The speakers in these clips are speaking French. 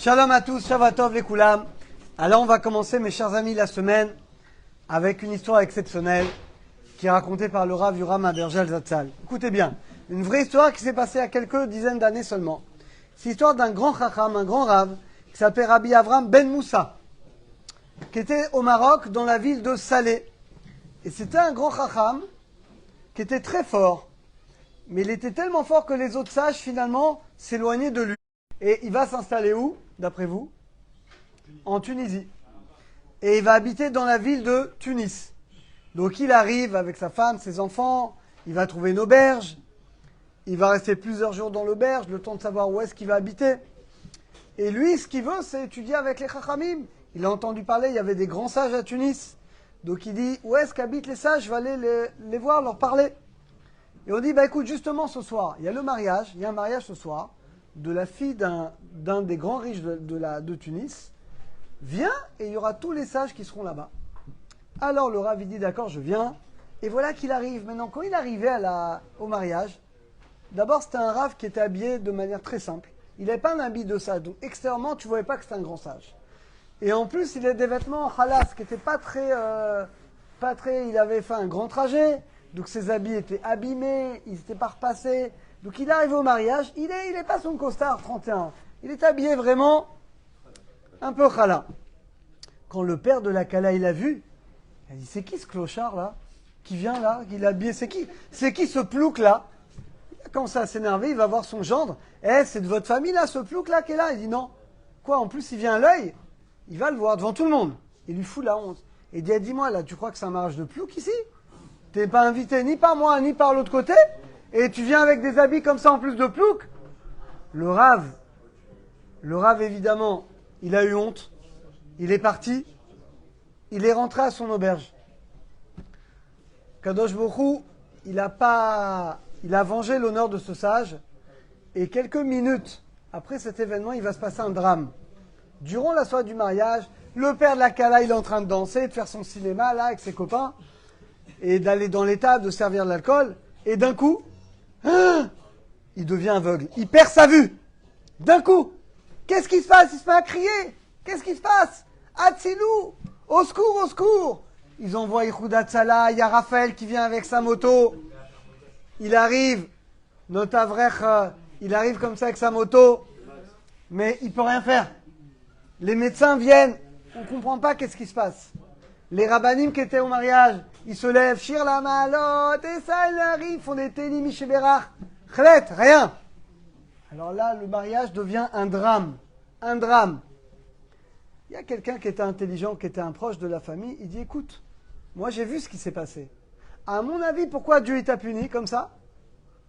Shalom à tous, Shavatov les Koulam. Alors on va commencer, mes chers amis, la semaine avec une histoire exceptionnelle qui est racontée par le Rav Yoram Abergel Zatzal. Écoutez bien, une vraie histoire qui s'est passée à quelques dizaines d'années seulement. C'est l'histoire d'un grand Chacham, un grand Rav, qui s'appelle Rabbi Avram Ben Moussa, qui était au Maroc, dans la ville de Salé. Et c'était un grand Chacham qui était très fort. Mais il était tellement fort que les autres sages, finalement, s'éloignaient de lui. Et il va s'installer où, d'après vous? En Tunisie. Et il va habiter dans la ville de Tunis. Donc il arrive avec sa femme, ses enfants, il va trouver une auberge, il va rester plusieurs jours dans l'auberge, le temps de savoir où est-ce qu'il va habiter. Et lui, ce qu'il veut, c'est étudier avec les Chachamim. Il a entendu parler, il y avait des grands sages à Tunis. Donc il dit, où est-ce qu'habitent les sages? Je vais aller les voir, leur parler. Et on dit, bah écoute, justement ce soir, il y a le mariage, il y a un mariage ce soir, de la fille d'un des grands riches de Tunis. Viens et il y aura tous les sages qui seront là-bas. Alors le Rav il dit, d'accord, je viens. Et voilà qu'il arrive. Maintenant, quand il arrivait au mariage, d'abord c'était un Rav qui était habillé de manière très simple. Il n'avait pas un habit de sage, donc extérieurement tu ne voyais pas que c'était un grand sage. Et en plus il avait des vêtements halas qui n'étaient pas très... il avait fait un grand trajet, donc ses habits étaient abîmés, ils n'étaient pas repassés. Donc il est arrivé au mariage, il est pas son costard 31. Il est habillé vraiment un peu chala. Quand le père de la Kala il a vu, il a dit, c'est qui ce clochard là qui vient là, qui est habillé, c'est qui ce plouc là? Il a commencé à s'énerver, il va voir son gendre. C'est de votre famille là, ce plouc là qui est là? Il dit non. Quoi, en plus il vient à l'œil? Il va le voir devant tout le monde. Il lui fout la honte. Et il dit, dis-moi là, tu crois que c'est un mariage de plouc ici? T'es pas invité ni par moi ni par l'autre côté? Et tu viens avec des habits comme ça en plus de plouc? Le Rav évidemment, il a eu honte. Il est parti. Il est rentré à son auberge. Kadosh Borou, il a vengé l'honneur de ce sage. Et quelques minutes après cet événement, il va se passer un drame. Durant la soirée du mariage, le père de la Kala, il est en train de danser, de faire son cinéma là avec ses copains, et d'aller dans l'étable, de servir de l'alcool. Et d'un coup, il devient aveugle. Il perd sa vue. D'un coup. Qu'est-ce qui se passe? Il se met à crier. Qu'est-ce qui se passe? Atsilou! Au secours, au secours! Ils envoient Ihoud Hatsala. Il y a Raphaël qui vient avec sa moto. Il arrive. Notre Avrech, il arrive comme ça avec sa moto. Mais il peut rien faire. Les médecins viennent. On ne comprend pas qu'est-ce qui se passe. Les rabbanim qui étaient au mariage, ils se lèvent, Shir la malot, et ça, ils arrivent, font des télim, Micheberach. Chlet, rien. Alors là, le mariage devient un drame. Un drame. Il y a quelqu'un qui était intelligent, qui était un proche de la famille, il dit, écoute, moi j'ai vu ce qui s'est passé. À mon avis, pourquoi Dieu t'a puni comme ça?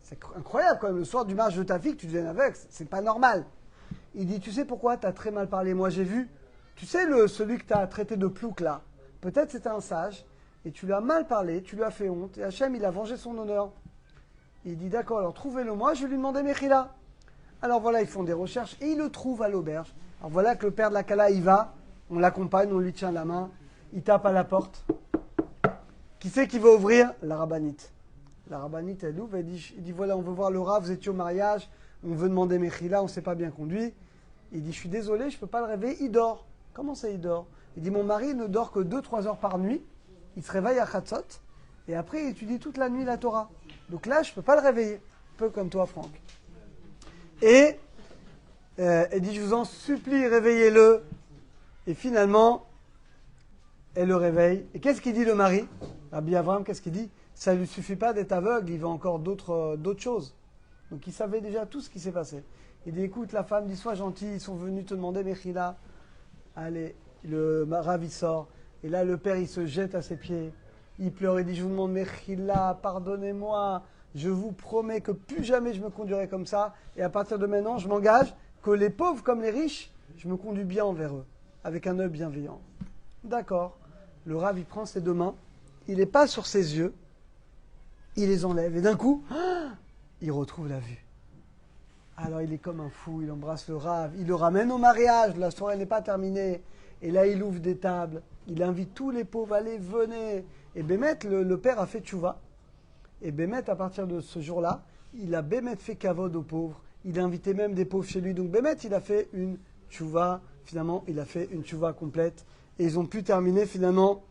C'est incroyable quand même, le soir du mariage de ta fille, que tu deviennes aveugle, c'est pas normal. Il dit, tu sais pourquoi t'as très mal parlé? Moi j'ai vu. Tu sais, celui que t'as traité de plouc là, peut-être c'était un sage, et tu lui as mal parlé, tu lui as fait honte, et Hachem, il a vengé son honneur. Il dit, d'accord, alors trouvez-le moi, je vais lui demander Mechila. Alors voilà, ils font des recherches, et ils le trouvent à l'auberge. Alors voilà que le père de la Kala, il va, on l'accompagne, on lui tient la main, il tape à la porte. Qui c'est qui va ouvrir? La rabbinite. La rabbinite, elle ouvre, elle dit, voilà, on veut voir le Rav, vous étiez au mariage, on veut demander Mechila, on ne s'est pas bien conduit. Il dit, je suis désolé, je ne peux pas le réveiller, il dort. Comment ça, il dort? Il dit, mon mari ne dort que 2-3 heures par nuit. Il se réveille à Khatsot. Et après, il étudie toute la nuit la Torah. Donc là, je ne peux pas le réveiller. Un peu comme toi, Franck. Et elle dit, je vous en supplie, réveillez-le. Et finalement, elle le réveille. Et qu'est-ce qu'il dit le mari? Rabbi Avram, qu'est-ce qu'il dit? Ça ne lui suffit pas d'être aveugle, il veut encore d'autres choses. Donc il savait déjà tout ce qui s'est passé. Il dit, écoute, la femme dit, sois gentil, ils sont venus te demander Mechila. Allez, le Rav il sort. Et là, le père, il se jette à ses pieds. Il pleure, il dit, je vous demande Mechila, pardonnez-moi. Je vous promets que plus jamais je me conduirai comme ça. Et à partir de maintenant, je m'engage que les pauvres comme les riches, je me conduis bien envers eux. Avec un œil bienveillant. D'accord. Le Rav, il prend ses deux mains. Il les passe sur ses yeux. Il les enlève. Et d'un coup, il retrouve la vue. Alors il est comme un fou, il embrasse le Rav, il le ramène au mariage, la soirée n'est pas terminée. Et là il ouvre des tables, il invite tous les pauvres, allez, venez. Et Bémet, le père a fait tchouva. Et Bémet, à partir de ce jour-là, il a Bémet fait kavod aux pauvres. Il a invité même des pauvres chez lui. Donc Bémet, il a fait une tchouva, finalement, il a fait une tchouva complète. Et ils ont pu terminer finalement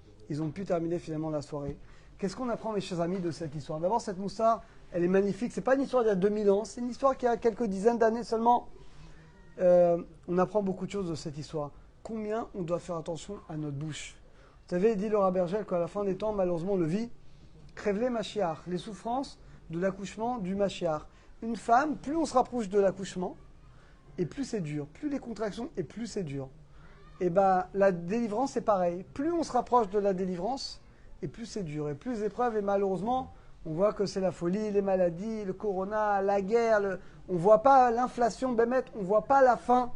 la soirée. Qu'est-ce qu'on apprend, mes chers amis, de cette histoire? D'abord, cette moussard, elle est magnifique. Ce n'est pas une histoire d'il y a 2000 ans, c'est une histoire qui a quelques dizaines d'années seulement. On apprend beaucoup de choses de cette histoire. Combien on doit faire attention à notre bouche? Vous savez, dit Laura Bergel qu'à la fin des temps, malheureusement, on le vit, crève les Mashiach, les souffrances de l'accouchement du Mashiach. Une femme, plus on se rapproche de l'accouchement, et plus c'est dur. Plus les contractions, et plus c'est dur. Et bien, la délivrance, c'est pareil. Plus on se rapproche de la délivrance, et plus c'est dur. Et plus épreuves, et malheureusement, on voit que c'est la folie, les maladies, le corona, la guerre. On ne voit pas l'inflation, Bémet, on ne voit pas la fin.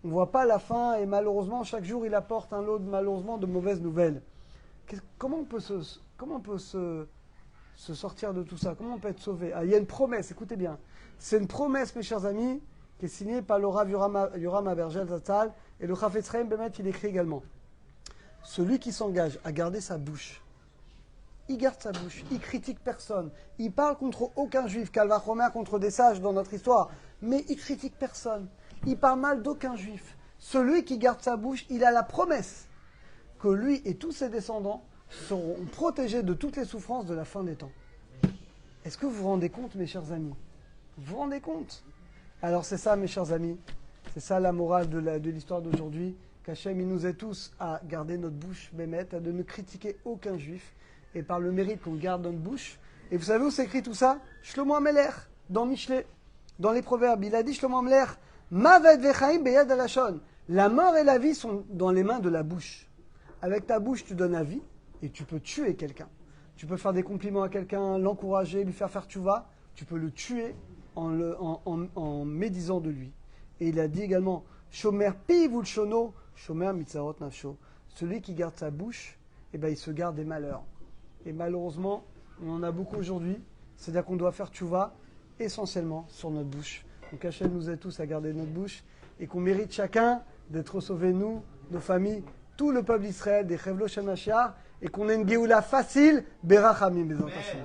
On ne voit pas la fin, et malheureusement, chaque jour, il apporte un lot, malheureusement, de mauvaises nouvelles. Comment on peut se sortir de tout ça? Comment on peut être sauvé? Il y a une promesse, écoutez bien. C'est une promesse, mes chers amis, qui est signée par le Rav Yoram Abergel Zatzal, et le Chafetz Chaim Bémet, il écrit également. Celui qui s'engage à garder sa bouche, il garde sa bouche, il critique personne, il parle contre aucun juif, Calvachomer contre des sages dans notre histoire, mais il critique personne, il parle mal d'aucun juif. Celui qui garde sa bouche, il a la promesse que lui et tous ses descendants seront protégés de toutes les souffrances de la fin des temps. Est-ce que vous vous rendez compte, mes chers amis? Vous vous rendez compte? Alors c'est ça, mes chers amis, c'est ça la morale de l'histoire d'aujourd'hui, qu'Hachem il nous aide tous à garder notre bouche bémette, à de ne critiquer aucun juif, et par le mérite qu'on garde notre bouche. Et vous savez où c'est écrit tout ça? Shlomo Ameler, dans Michelet, dans les Proverbes. Il a dit, Shlomo Ameler, Mavet vechaim beyad alashon. La mort et la vie sont dans les mains de la bouche. Avec ta bouche, tu donnes la vie, et tu peux tuer quelqu'un. Tu peux faire des compliments à quelqu'un, l'encourager, lui faire tchouva. Tu peux le tuer en médisant de lui. Et il a dit également, Shomer piv ou shono, Shomer mitzarot nafsho. Celui qui garde sa bouche, eh ben, il se garde des malheurs. Et malheureusement, on en a beaucoup aujourd'hui. C'est-à-dire qu'on doit faire tchouva essentiellement sur notre bouche. Donc Hachem nous aide tous à garder notre bouche et qu'on mérite chacun d'être sauvés, nous, nos familles, tout le peuple d'Israël, des Chevlo Shel Mashiach, et qu'on ait une Géoula facile, Berachamim, Bezrat Hashem.